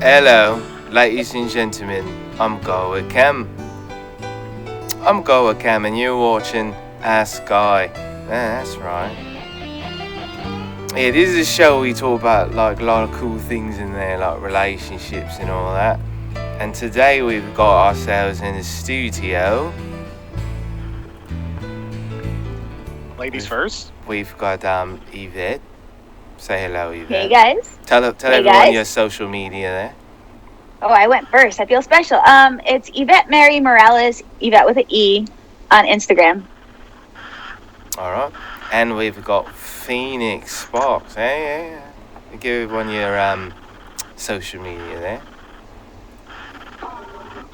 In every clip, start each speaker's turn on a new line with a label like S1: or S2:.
S1: Hello, ladies and gentlemen. I'm Whitcam. I'm Whitcam, and you're watching Ask Guy. Yeah, that's right. Yeah, this is a show we talk about like a lot of cool things in there, like relationships and all that. And today we've got ourselves in the studio.
S2: Ladies first.
S1: We've got Yvette. Say hello, Yvette.
S3: Hey guys.
S1: Tell everyone
S3: guys.
S1: your social media there.
S3: Oh, I went first. I feel special. It's Yvette Mary Morales, Yvette with an E, on Instagram.
S1: All right. And we've got Phoenix Sparks. Hey. Give everyone your social media there.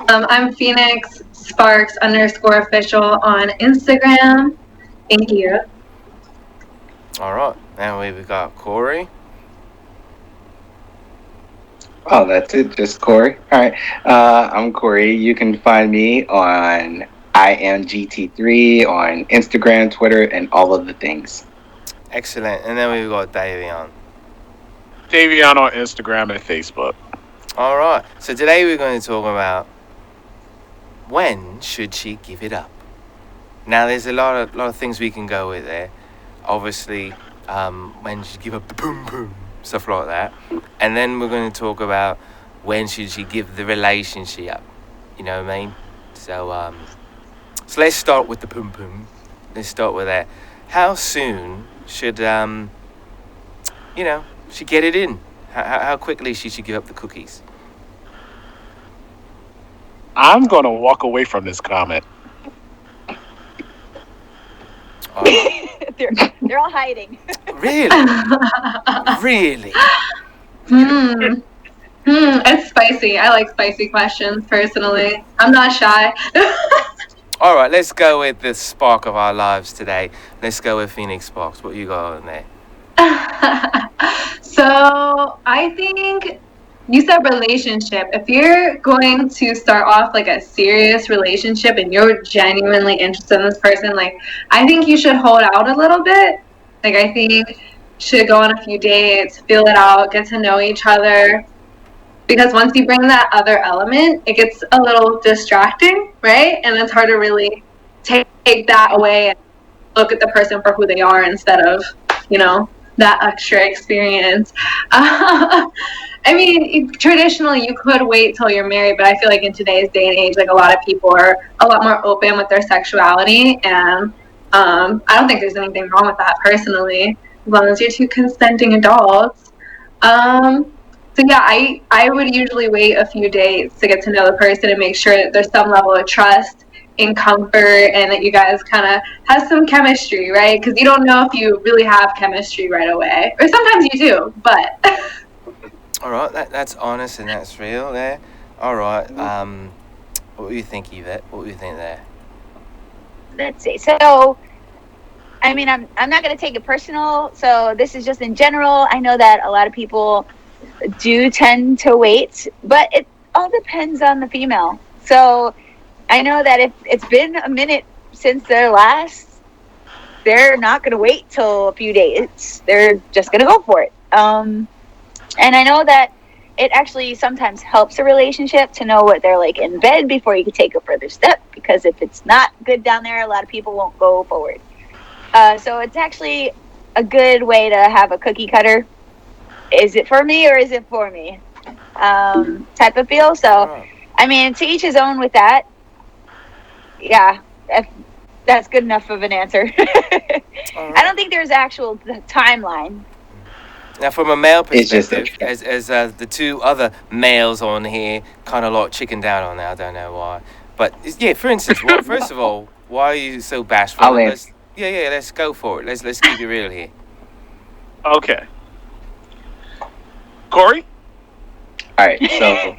S4: I'm Phoenix Sparks _official on Instagram. Thank you.
S1: All right. And we've got Corey.
S5: Oh, that's it. Just Corey. All right. I'm Corey. You can find me on IamGT3 on Instagram, Twitter, and all of the things.
S1: Excellent. And then we've got Davion.
S2: Davion on Instagram and Facebook.
S1: All right. So today we're going to talk about when should she give it up. Now, there's a lot of things we can go with there. Obviously, when should she give up the boom boom, stuff like that. And then we're going to talk about when should she give the relationship up. You know what I mean? So let's start with the boom boom. Let's start with that. How soon should she get it in? How quickly she should give up the cookies?
S2: I'm going to walk away from this comment.
S3: They're all hiding.
S1: Really? Really?
S4: It's spicy. I like spicy questions personally. I'm not shy.
S1: All right, let's go with the spark of our lives today. Let's go with Phoenix Sparks. What you got on there?
S4: So I think you said relationship. If you're going to start off like a serious relationship and you're genuinely interested in this person, like I think you should hold out a little bit. Like I think you should go on a few dates, feel it out, get to know each other. Because once you bring that other element, it gets a little distracting, right? And it's hard to really take that away and look at the person for who they are instead of, that extra experience. I mean, traditionally you could wait till you're married, but I feel like in today's day and age, like a lot of people are a lot more open with their sexuality, and I don't think there's anything wrong with that personally, as long as you're two consenting adults. So yeah, I would usually wait a few days to get to know the person and make sure that there's some level of trust and comfort and that you guys kind of have some chemistry, right? Because you don't know if you really have chemistry right away. Or sometimes you do, but...
S1: All right, that's honest and that's real there. All right, what do you think, Yvette? What do you think there?
S3: Let's see. So, I mean, I'm not going to take it personal. So this is just in general. I know that a lot of people do tend to wait, but it all depends on the female. So I know that if it's been a minute since their last, they're not going to wait till a few days. They're just going to go for it. And I know that it actually sometimes helps a relationship to know what they're like in bed before you can take a further step, because if it's not good down there, a lot of people won't go forward. So it's actually a good way to have a cookie cutter. Is it for me or is it for me? Type of feel. So, I mean, to each his own with that. Yeah, if that's good enough of an answer. I don't think there's actual timeline.
S1: Now, from a male perspective, as the two other males on here kind of like chickened out on that, I don't know why. But, yeah, for instance, first of all, why are you so bashful? Let's go for it. Let's keep it real here.
S2: Okay. Corey?
S5: All right, so...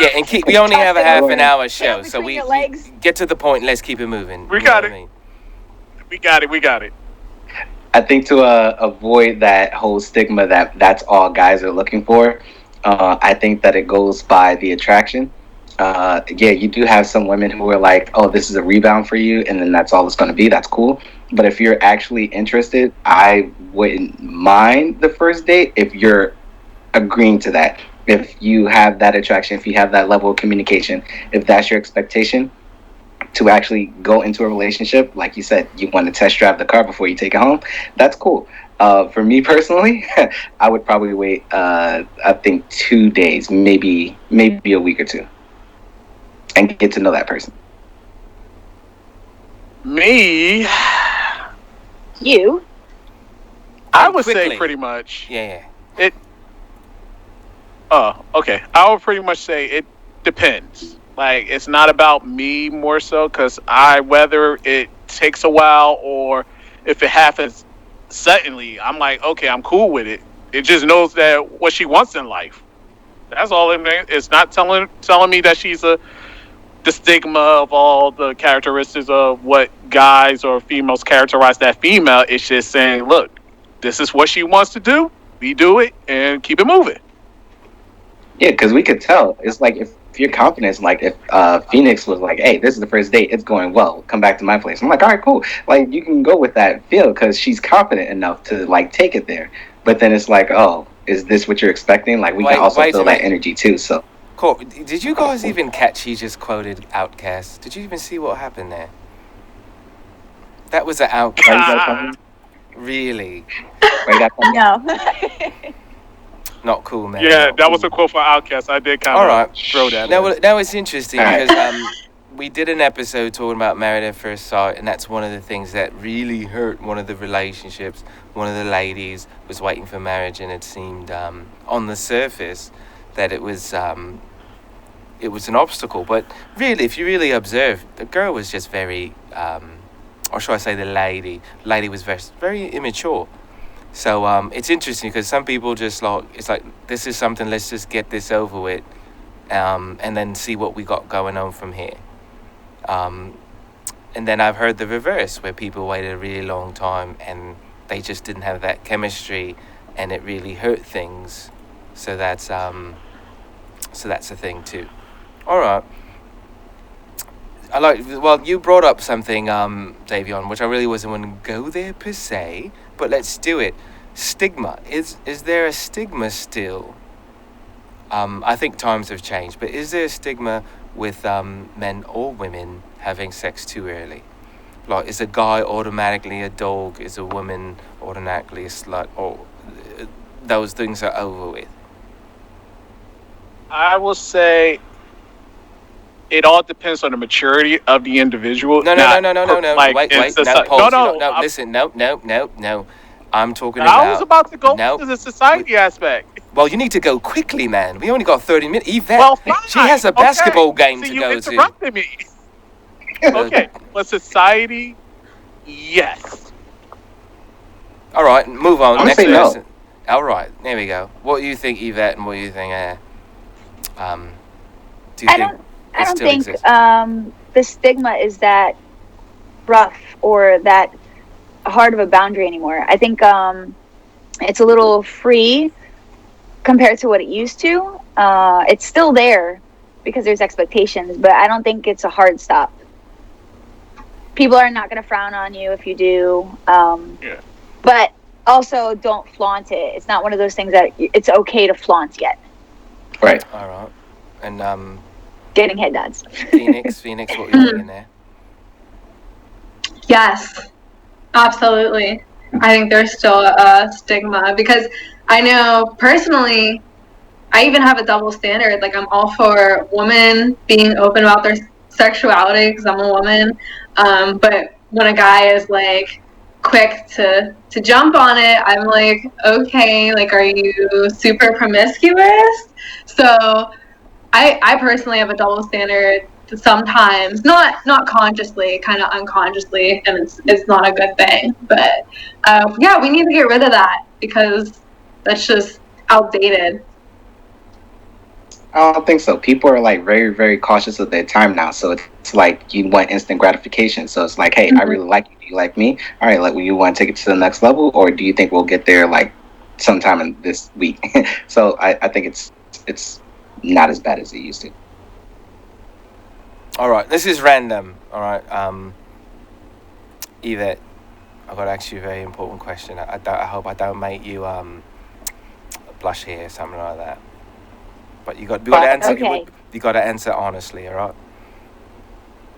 S1: Yeah, and we only have a half an hour show, so we get to the point and let's keep it moving.
S2: We got it. We got it.
S5: I think to avoid that whole stigma that that's all guys are looking for, I think that it goes by the attraction. You do have some women who are like, oh, this is a rebound for you, and then that's all it's going to be. That's cool. But if you're actually interested, I wouldn't mind the first date if you're agreeing to that. if you have that attraction, if you have that level of communication, if that's your expectation to actually go into a relationship, like you said, you want to test drive the car before you take it home, that's cool. For me personally, I would probably wait, I think 2 days, maybe a week or two, and get to know that person.
S2: Me,
S3: You?
S2: I
S1: And
S2: would
S1: quickly.
S2: say pretty much.
S1: Yeah.
S2: It. Oh, okay. I would pretty much say it depends. Like, it's not about me more so, because whether it takes a while or if it happens suddenly, I'm like, okay, I'm cool with it. It just knows that what she wants in life. That's all it means. It's not telling me that she's the stigma of all the characteristics of what guys or females characterize that female. It's just saying, look, this is what she wants to do. We do it and keep it moving.
S5: Yeah, because we could tell. It's like if your confidence, like if Phoenix was like, "Hey, this is the first date. It's going well. Come back to my place." I'm like, "All right, cool." Like you can go with that feel because she's confident enough to like take it there. But then it's like, "Oh, is this what you're expecting?" Like we can also
S1: Wait a
S5: feel that
S1: minute.
S5: energy too. So
S1: Cool. Did you guys even catch he just quoted Outcast? Did you even see what happened there? That was an
S5: why you
S1: Outcast.
S5: guys coming?
S1: Really
S5: Why you guys coming?
S3: No.
S1: not cool, man.
S2: Yeah,
S1: not
S2: that was
S1: cool.
S2: a quote for Outcast. I did kind
S1: All
S2: of
S1: right.
S2: throw that.
S1: Now,
S2: in.
S1: now it's interesting
S5: All right.
S1: because we did an episode talking about Married at First Sight, and that's one of the things that really hurt one of the relationships. One of the ladies was waiting for marriage, and it seemed on the surface that it was an obstacle. But really, if you really observe, the girl was just very, or should I say, the lady was very, very immature. So it's interesting because some people just like, it's like, this is something, let's just get this over with, and then see what we got going on from here. And then I've heard the reverse, where people waited a really long time and they just didn't have that chemistry, and it really hurt things. So that's a thing too. All right. Well, you brought up something, Davion, which I really wasn't going to go there per se, but let's do it. Stigma. Is there a stigma still? I think times have changed, but is there a stigma with men or women having sex too early? Like, is a guy automatically a dog? Is a woman automatically a slut? Or those things are over with?
S2: I will say it all depends on the maturity of the individual.
S1: No.
S2: Like,
S1: Wait.
S2: in
S1: No,
S2: society.
S1: pause.
S2: No.
S1: Listen. No. I'm talking
S2: I was about to go
S1: No.
S2: to the society aspect.
S1: Well, you need to go quickly, man. We only got 30 minutes. Yvette,
S2: Well, fine.
S1: she has a basketball game
S2: See,
S1: to
S2: you
S1: go to.
S2: interrupted me. Okay, but society, yes.
S1: All right, move on.
S5: I'm
S1: Next
S5: saying no.
S1: person. All right, there we go. What do you think, Yvette, and what do you think, do you
S3: I
S1: think
S3: don't
S1: it still
S3: think
S1: exists?
S3: the stigma is that rough or that hard of a boundary anymore. I think it's a little free compared to what it used to. It's still there because there's expectations, but I don't think it's a hard stop. People are not going to frown on you if you do.
S2: Yeah.
S3: But also don't flaunt it. It's not one of those things that it's okay to flaunt yet.
S5: Right.
S1: All right. And
S3: Getting head nods.
S1: Phoenix, what are you thinking there?
S4: Yes, absolutely. I think there's still a stigma because I know personally, I even have a double standard. Like, I'm all for women being open about their sexuality because I'm a woman. But when a guy is like quick to jump on it, I'm like, okay, like, are you super promiscuous? So I personally have a double standard sometimes, not consciously, kind of unconsciously, and it's not a good thing. But yeah, we need to get rid of that because that's just outdated.
S5: I don't think so. People are like very, very cautious of their time now. So it's like you want instant gratification. So it's like, hey, I really like you. Do you like me? All right, like, you want to take it to the next level, or do you think we'll get there like sometime in this week? So I think it's not as bad as it used to.
S1: All right, this is random. All right, Yvette, I've got to ask you a very important question. I hope I don't make you blush here, something like that. But you got to answer.
S3: Okay.
S1: You got to answer honestly. All right.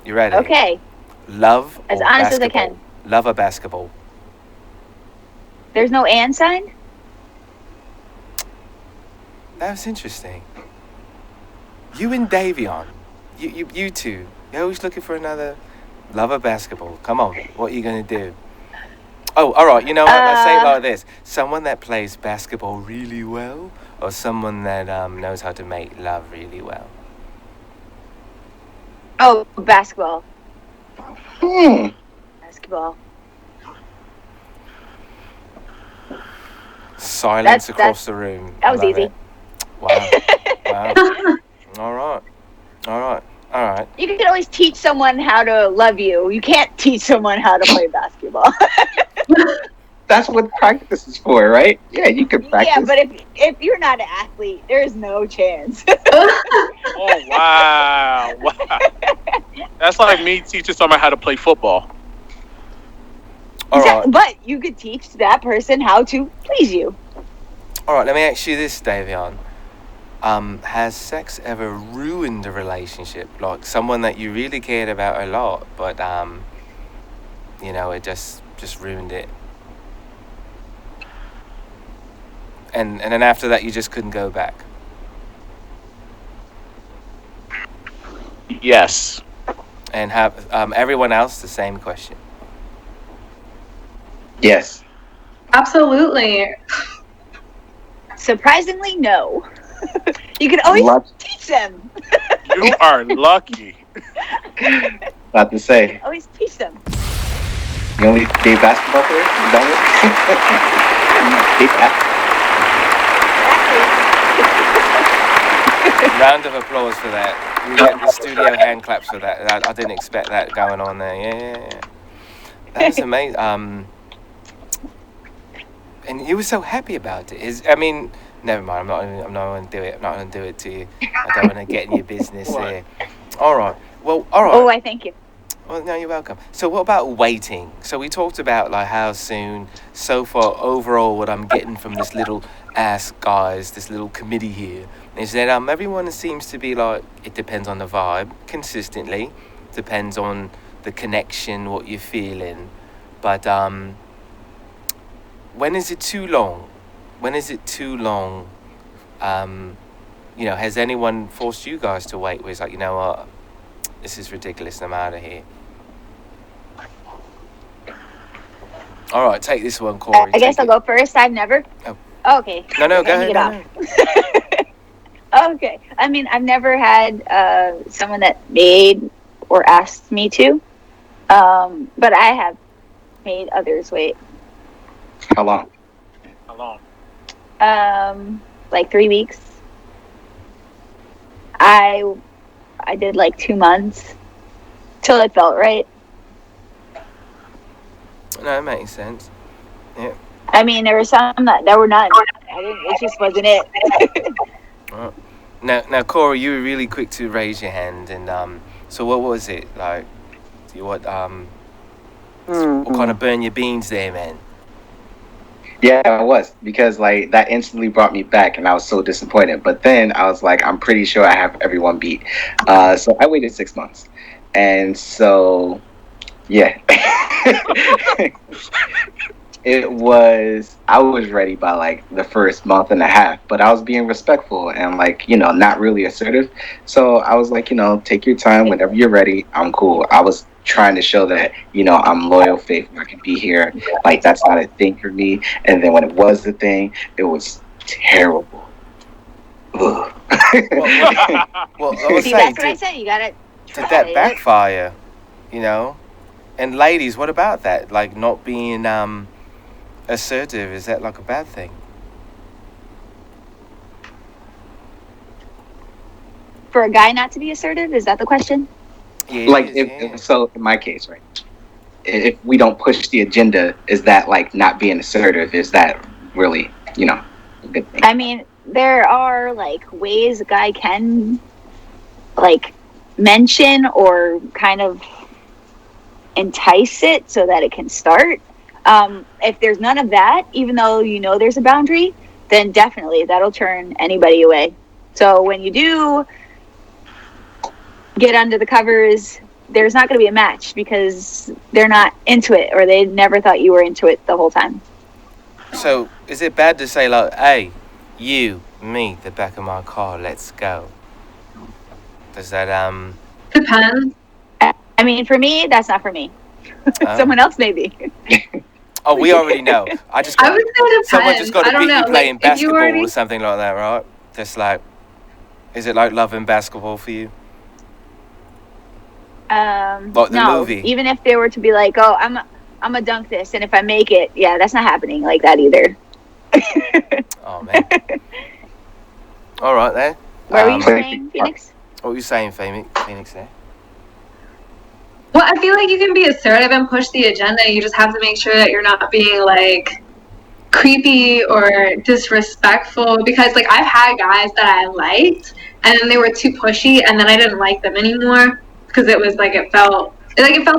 S1: You ready?
S3: Okay.
S1: Love
S3: As
S1: or
S3: honest as I
S1: basketball?
S3: can.
S1: Love or basketball?
S3: There's no and sign?
S1: That's interesting. You and Davion, you two, you're always looking for another love or basketball. Come on, what are you gonna do? Oh, all right. You know what? Let's say it like this: someone that plays basketball really well, or someone that knows how to make love really well.
S3: Oh, basketball.
S5: Hmm.
S3: Basketball.
S1: Silence across the room.
S3: That was easy.
S1: It. Wow. All right. All right.
S3: You can always teach someone how to love you. You can't teach someone how to play basketball.
S5: That's what practice is for, right? Yeah, you can practice.
S3: Yeah, but if you're not an athlete, there's no chance.
S2: Oh wow! That's like me teaching someone how to play football.
S1: All right.
S3: But you could teach that person how to please you.
S1: All right. Let me ask you this, Davion. Has sex ever ruined a relationship? Like someone that you really cared about a lot, but it just ruined it. And then after that, you just couldn't go back.
S2: Yes.
S1: And have everyone else the same question.
S5: Yes.
S4: Absolutely.
S3: Surprisingly, no. You can always teach them.
S2: You are lucky.
S5: About to say.
S3: Always teach them.
S5: You only date basketball players? You done with? Date basketball.
S1: Round of applause for that. We get the studio hand claps for that. I didn't expect that going on there. Yeah. That was amazing. And you were so happy about it. Never mind. I'm not going to do it. I'm not going to do it to you. I don't want to get in your business there. All right. Well, all right.
S3: Oh, I thank you.
S1: Well, no, you're welcome. So what about waiting? So we talked about like how soon. So far, overall, what I'm getting from this little Ask Guys, this little committee here, is that everyone seems to be like, it depends on the vibe consistently, depends on the connection, what you're feeling. But when is it too long? When is it too long? Has anyone forced you guys to wait? Where it's like, you know what, this is ridiculous. I'm out of here. All right, take this one, Corey.
S3: I guess I'll go first. I've never.
S1: Oh.
S3: Okay.
S1: No, go ahead.
S3: Okay. I've never had someone that made or asked me to, but I have made others wait.
S5: How long?
S3: Like 3 weeks. I did like 2 months till it felt right.
S1: No, it makes sense. Yeah.
S3: There were some that were none. It just wasn't it.
S1: Now, Corey, you were really quick to raise your hand, and so what was it like? What kind of burn your beans there, man?
S5: Yeah, I was, because like that instantly brought me back, and I was so disappointed. But then I was like, I'm pretty sure I have everyone beat. So I waited 6 months, and so yeah. I was ready by like the first month and a half, but I was being respectful and like, not really assertive. So I was like, take your time, whenever you're ready, I'm cool. I was trying to show that, I'm loyal, faithful, I can be here. Like, that's not a thing for me. And then when it was the thing, it was terrible.
S1: Well,
S3: See, that's what I said. You gotta try.
S1: Did that backfire? And ladies, what about that? Like not being assertive, is that like a bad thing?
S3: For a guy not to be assertive, is that the question?
S1: Yeah,
S5: like so in my case, right, if we don't push the agenda, is that like not being assertive? Is that really a good thing?
S3: There are like ways a guy can like mention or kind of entice it so that it can start. If there's none of that, even though there's a boundary, then definitely that'll turn anybody away. So when you do get under the covers, there's not going to be a match because they're not into it, or they never thought you were into it the whole time.
S1: So is it bad to say like, hey, you, me, the back of my car, let's go? Does that
S4: Depends.
S3: I mean, for me, that's not for me. Someone else maybe.
S1: Oh, we already know. I
S4: would say depends.
S1: Someone just got to beat you playing
S4: Like,
S1: basketball
S4: already...
S1: or something like that, right? Just like, is it like loving basketball for you? Like the
S3: No,
S1: movie.
S3: even if they were to be like, oh, I'm a dunk this, and if I make it, yeah, that's not happening like that either.
S1: Oh man. All right then.
S3: What were you saying, Phoenix?
S1: What were you saying, Phoenix there?
S4: Well, I feel like you can be assertive and push the agenda. You just have to make sure that you're not being like creepy or disrespectful, because like I've had guys that I liked and then they were too pushy and then I didn't like them anymore because it was like it felt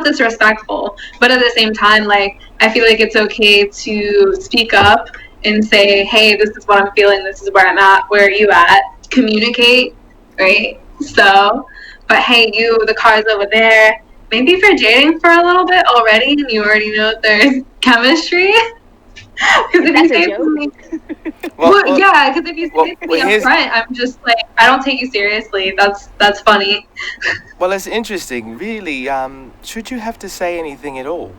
S4: disrespectful. But at the same time, like I feel like it's okay to speak up and say, hey, this is what I'm feeling, this is where I'm at, where are you at? Communicate, right? So, but hey, you, the car's over there. Maybe if you're dating for a little bit already and you already know there's chemistry. Because if you say it to me, yeah, because if you say it to me up front, I'm just like, I don't take you seriously. That's funny.
S1: Well, it's interesting. Really, should you have to say anything at all?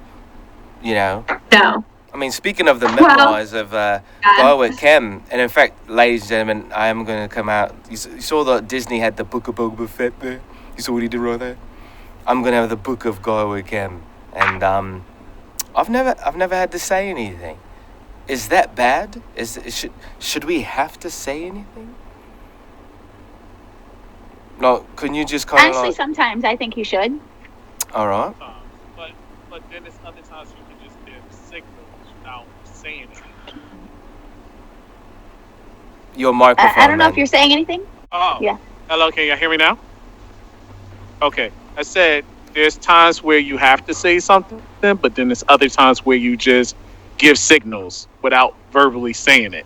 S1: You know?
S4: No.
S1: I mean, speaking of the memoirs of Whitcam, and in fact, ladies and gentlemen, I am going to come out. You saw that Disney had the Book of Boba Fett there? You saw what he did right there? I'm going to have the Book of Whitcam, and I've never had to say anything. Is that bad? Should we have to say anything? No, can you just kind of
S3: Honestly, sometimes I think you should.
S1: All right.
S2: But then there's other times you can just give signals without saying it.
S1: Your microphone.
S3: I don't know if you're saying anything.
S2: Oh.
S3: Yeah.
S2: Hello, can you hear me now? Okay. I said there's times where you have to say something, but then there's other times where you just give signals without verbally saying it.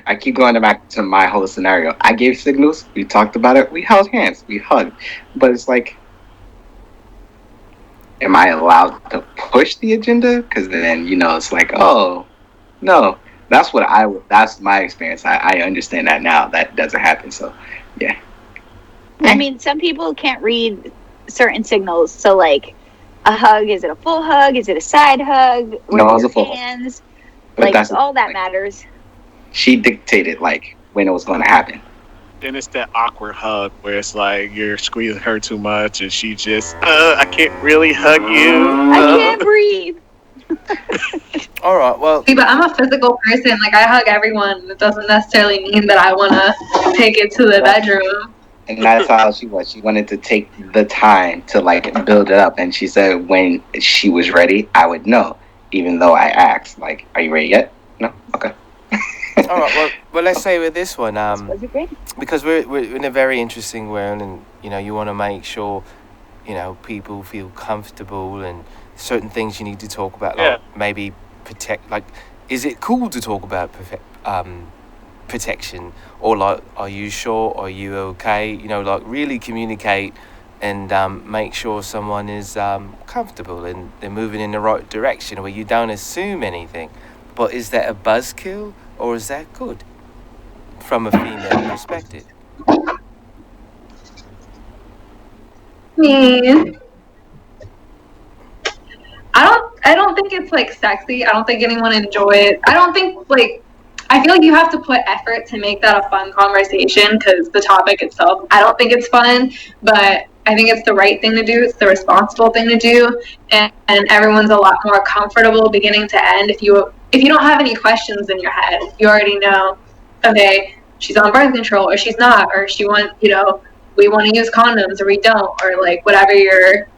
S5: I keep going back to my whole scenario. I gave signals. We talked about it. We held hands. We hugged. But it's like, am I allowed to push the agenda? Because then, it's like, oh, no. That's my experience. I understand that now. That doesn't happen. So, yeah.
S3: I mean, some people can't read certain signals. So, like, a hug, is it a full hug? Is it a side hug?
S5: No, it's a full
S3: hands?
S5: But
S3: like, all that matters.
S5: She dictated, like, when it was going to happen.
S2: Then it's that awkward hug where it's like you're squeezing her too much and she just, I can't really hug you.
S3: I can't breathe.
S1: All right, well.
S4: See, but I'm a physical person. Like, I hug everyone. It doesn't necessarily mean that I want to take it to the bedroom.
S5: And that's how she was. She wanted to take the time to, like, build it up. And she said when she was ready, I would know. Even though I asked, like, are you ready yet? No? Okay.
S1: All right, well, let's say with this one, because we're in a very interesting world, and you want to make sure people feel comfortable, and certain things you need to talk about, like maybe protect. Like, is it cool to talk about protection, or like, are you sure? Are you okay? Like, really communicate and make sure someone is comfortable and they're moving in the right direction, where you don't assume anything. But is that a buzzkill? Or is that good from a female perspective?
S4: I don't think it's like sexy. I don't think anyone enjoys it. I feel like you have to put effort to make that a fun conversation, because the topic itself, I don't think it's fun, but I think it's the right thing to do. It's the responsible thing to do, and everyone's a lot more comfortable beginning to end if you don't have any questions in your head. You already know, okay, she's on birth control, or she's not, or we want to use condoms, or we don't, or like whatever you're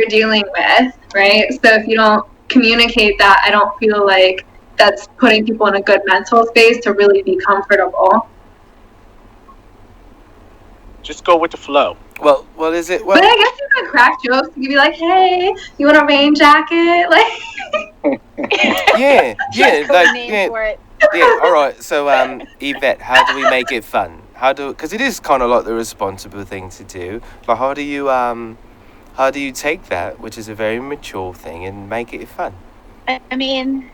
S4: dealing with, right? So if you don't communicate that, I don't feel like that's putting people in a good mental space to really be comfortable.
S2: Just go with the flow.
S1: Well, is it? Well,
S4: but I guess you can crack jokes. You can be like, "Hey, you want a rain jacket?" Like,
S1: yeah, like,
S3: for it.
S1: Yeah, all right. So, Yvette, how do we make it fun? Because it is kind of like the responsible thing to do. Like, how do you take that, which is a very mature thing, and make it fun?
S3: I mean,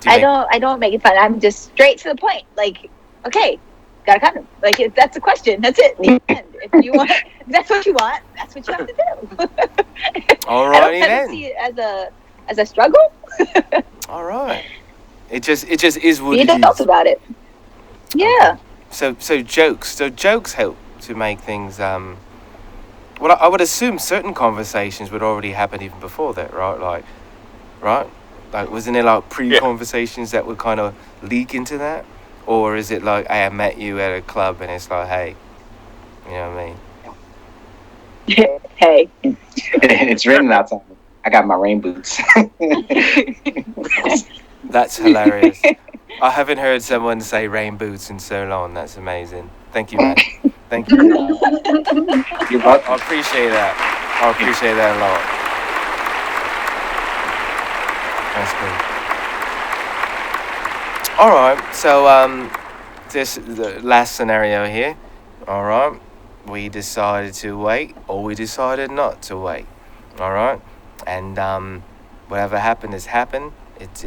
S1: Do you make,
S3: I don't make it fun. I'm just straight to the point. Like, okay, got a condom. Like, if that's the question. That's it. The end. If you want, if that's what you want. That's what you have to do.
S1: All
S3: I don't
S1: righty
S3: have
S1: then.
S3: to see it as a struggle.
S1: All right. It just is what
S3: Be
S1: it
S3: adults
S1: is.
S3: about it. Yeah.
S1: So jokes help to make things. Well, I would assume certain conversations would already happen even before that, right? Right? Like, wasn't there like pre-conversations that would kind of leak into that, or is it like, hey, I met you at a club and it's like, hey, you know what I mean?
S3: Hey.
S5: It's written outside. I got my rain boots.
S1: That's hilarious. I haven't heard someone say rain boots in so long. That's amazing. Thank you, man. Thank you.
S5: You're
S1: I
S5: welcome.
S1: appreciate that. I appreciate that a lot. That's cool. All right. So this the last scenario here. All right. We decided to wait, or we decided not to wait. All right. And whatever happened has happened. It's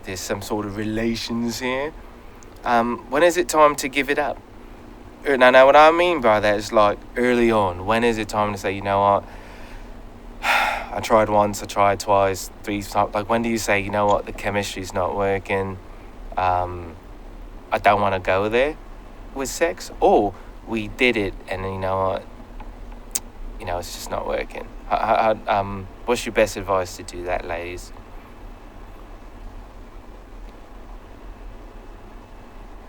S1: there's some sort of relations here. When is it time to give it up? Now, what I mean by that is like early on. When is it time to say, you know what? I tried once, I tried twice, three times. Like, when do you say, you know what, the chemistry's not working? I don't want to go there with sex, or we did it, and you know what? You know, it's just not working. What's your best advice to do that, ladies?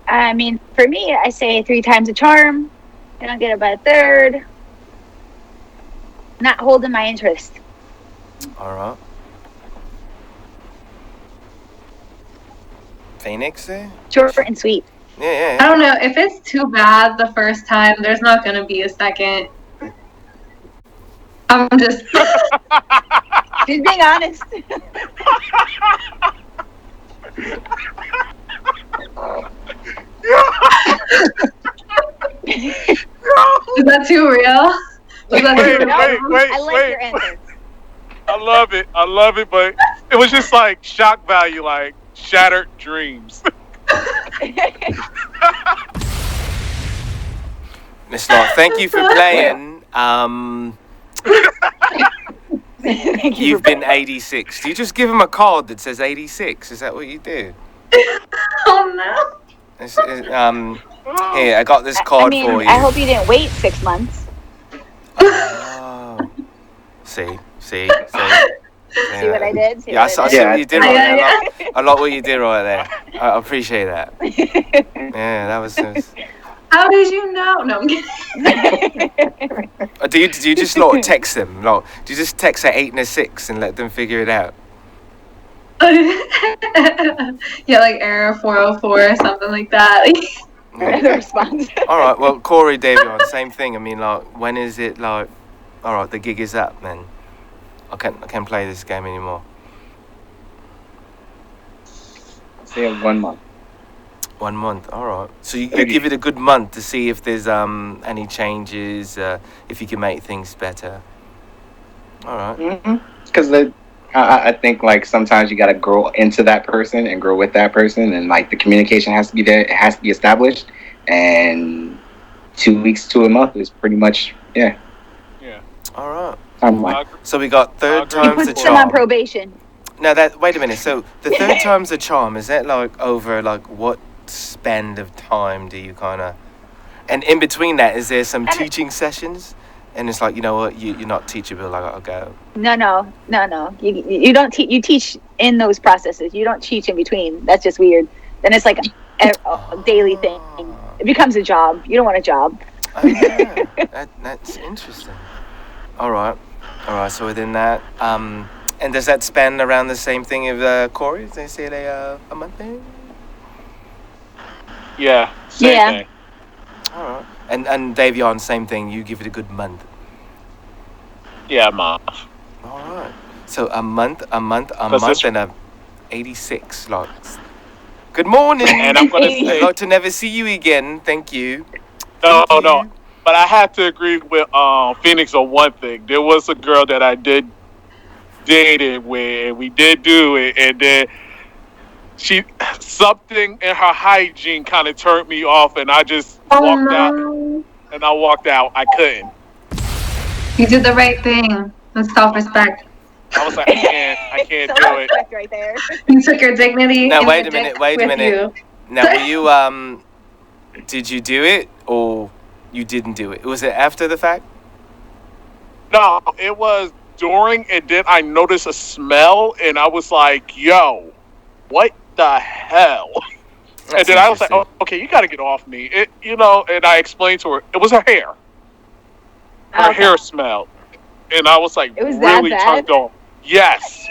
S3: I mean, for me, I say 3 times a charm. I don't get it by a third. Not holding my interest.
S1: All right. Phoenix there?
S3: Short and sweet.
S1: Yeah.
S4: I don't know. If it's too bad the first time, there's not going to be a second. I'm just.
S3: She's being honest.
S4: Is that too real? Is that too real?
S2: Wait.
S3: I like your answer.
S2: I love it, but it was just like shock value, like shattered dreams.
S1: Miss Locke, thank you for playing. You've been 86. Do you just give him a card that says 86? Is that what you do?
S4: Oh no.
S1: Here, I got this card for you.
S3: I hope you didn't wait 6 months.
S1: Oh. See
S3: See what I did?
S1: Yeah, I saw what you did right there. I like what you did right there. I appreciate that. Yeah, that was.
S4: How did you know? No, I'm kidding.
S1: Do you just like text them? Like, do you just text an 8 and a 6 and let them figure it out?
S4: Yeah, like error 404 or something like that.
S3: The response.
S1: All right. Well, Corey, Davion, same thing. I mean, like, when is it like? All right, the gig is up. Then I can't play this game anymore.
S5: Say 1 month.
S1: 1 month. All right. So you give it a good month to see if there's any changes, if you can make things better. All right.
S5: Because I think like sometimes you got to grow into that person and grow with that person, and like the communication has to be there. It has to be established, and 2 weeks to a month is pretty much
S2: Yeah.
S1: All right.
S5: Like,
S1: So we got third
S3: He
S1: time's the
S3: puts them on
S1: charm.
S3: probation.
S1: Now wait a minute. So the third time's the charm. Is that like over like what spend of time do you kind of? And in between that, is there some teaching sessions? And it's like, you know what, you're not teachable. I gotta go.
S3: No. You don't teach. You teach in those processes. You don't teach in between. That's just weird. Then it's like a daily thing. It becomes a job. You don't want a job.
S1: Oh, yeah. That's interesting. All right. So within that, and does that span around the same thing as Corey? They say a month thing.
S2: Yeah. Same
S3: Yeah.
S2: thing.
S1: All right. And Davion, same thing. You give it a good month.
S2: Yeah, Mom.
S1: All right. So a month,
S2: it's-
S1: and 86. Like, good morning.
S2: And I'm gonna
S1: I'd
S2: say
S1: like to never see you again. Thank you.
S2: no,
S1: Thank
S2: no.
S1: you.
S2: But I have to agree with Phoenix on one thing. There was a girl that I did dated with, and we did do it, and then she something in her hygiene kind of turned me off, and I just
S4: Oh
S2: walked out.
S4: no.
S2: And I walked out. I couldn't.
S4: You did the right thing. That's self-respect.
S2: I was like, I can't do it.
S3: Self-respect right there.
S4: You took your dignity
S1: Now
S4: and
S1: wait
S4: your
S1: a minute.
S4: dick
S1: Wait a
S4: with
S1: minute.
S4: you.
S1: Now were you Did you do it or you didn't do it? Was it after the fact?
S2: No, it was during, and then I noticed a smell, and I was like, "Yo, what the hell?"
S1: That's
S2: and then I was like,
S1: interesting.
S2: "Oh, okay, you got to get off me." And I explained to her it was her hair. Her
S3: Okay.
S2: hair smelled, and I was like,
S3: It was that
S2: really
S3: bad?
S2: turned on. Yes.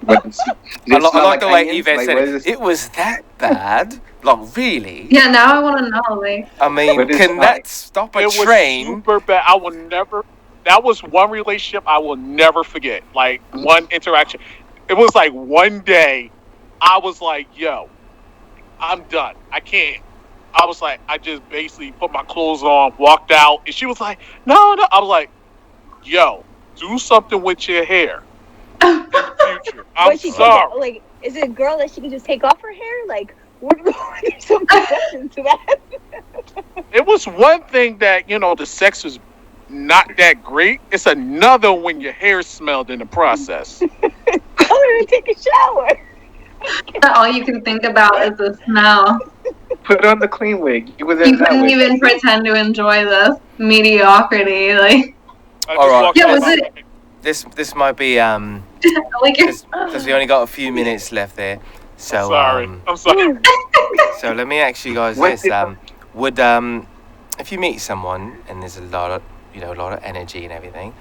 S5: What does
S1: I
S5: it smell
S1: like the way
S5: onions?
S1: Yvette
S5: Like,
S1: said
S5: what
S1: it.
S5: is this?
S1: It was that bad? Like, really?
S4: Yeah, now I want to know. Like,
S1: I mean,
S5: What is
S1: can
S5: it
S1: that
S5: like?
S1: stop a
S2: It was
S1: train?
S2: super bad. I will never. That was one relationship I will never forget. Like one interaction. It was like one day, I was like, "Yo, I'm done. I can't." I was like, I just basically put my clothes on, walked out, and she was like, "No, no." I was like, "Yo, do something with your hair in the future." I'm
S3: But she take
S2: sorry.
S3: it, like, is it a girl that she can just take off her hair? Like, what there's some exceptions to that?
S2: It was one thing that the sex was not that great. It's another when your hair smelled in the process.
S3: Tell her to take a shower.
S4: all you can think about is the smell.
S5: Put on the clean wig. You was
S4: You
S5: in that
S4: couldn't
S5: wig.
S4: even pretend to enjoy the mediocrity. Like,
S2: I
S1: All
S2: just
S1: right.
S2: walked
S4: yeah,
S2: out,
S4: was
S2: I
S4: it?
S2: like,
S1: This might be
S4: Like,
S1: because we only got a few minutes left there. So
S2: sorry. I'm sorry.
S1: so let me ask you guys
S5: What
S1: this:
S5: did-
S1: would if you meet someone and there's a lot of energy and everything,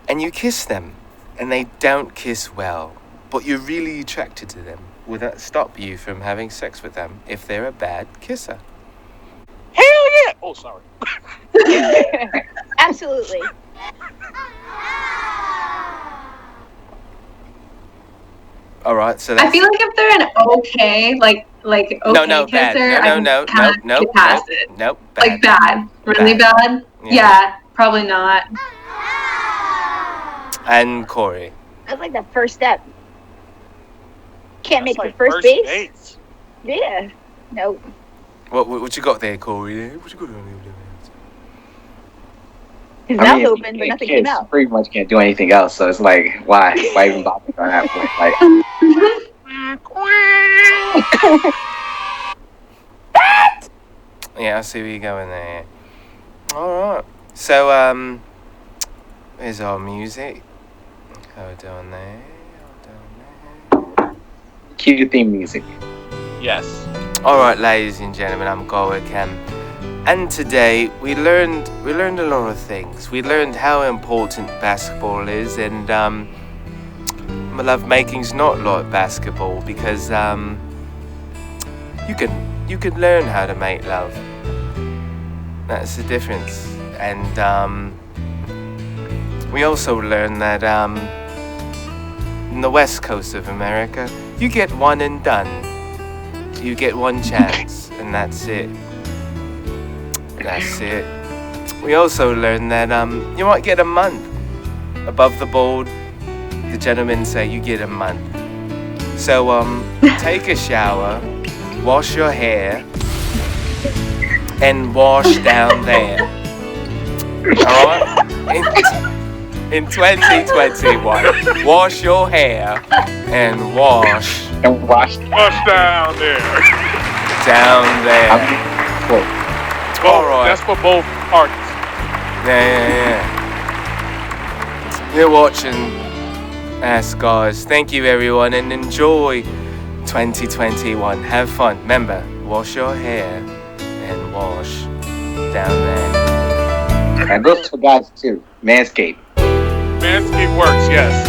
S1: and you kiss them, and they don't kiss well, but you're really attracted to them, would that stop you from having sex with them if they're a bad kisser?
S2: Hell yeah. Oh, sorry.
S3: Absolutely.
S1: All right, so
S4: I
S1: that's
S4: feel like if they're an okay, like okay
S1: no bad,
S4: kisser, I
S1: no,
S4: can kind of get past it.
S1: bad.
S4: Like bad, really bad.
S1: Yeah.
S4: Yeah, probably not.
S1: And Corey.
S3: That's like the first step. Can't
S2: That's
S3: make
S2: like
S3: the first base.
S2: dates.
S3: Yeah. No.
S1: What you got there, Corey? What you got there?
S3: His
S5: I
S3: mouth
S5: mean, if you
S3: open, but
S5: can't
S3: nothing
S5: kiss,
S3: came
S5: you
S3: out.
S5: pretty much can't do anything else. So it's like, why even bother on that point? Like,
S1: Yeah, I see where you're going there. Alright. So, here's our music. Hold on there.
S5: cue the theme music.
S2: Yes.
S1: Alright, ladies and gentlemen, I'm Whitcam. And today we learned a lot of things. We learned how important basketball is, and my love making's not like basketball because you can learn how to make love. That's the difference. And we also learned that in the west coast of America, you get one and done. You get one chance, and that's it. That's it. We also learned that you might get a month. Above the board, the gentlemen say you get a month. So take a shower, wash your hair, and wash down there. Alright? In 2021, wash your hair and wash
S5: And watch.
S2: Push down there.
S1: down there.
S5: Cool.
S2: Well,
S1: All right.
S2: that's for both parties.
S1: Yeah. You're watching us, guys. Thank you, everyone, and enjoy 2021. Have fun. Remember, wash your hair and wash down there.
S5: That goes for guys too. Manscaped.
S2: Manscaped works, yes.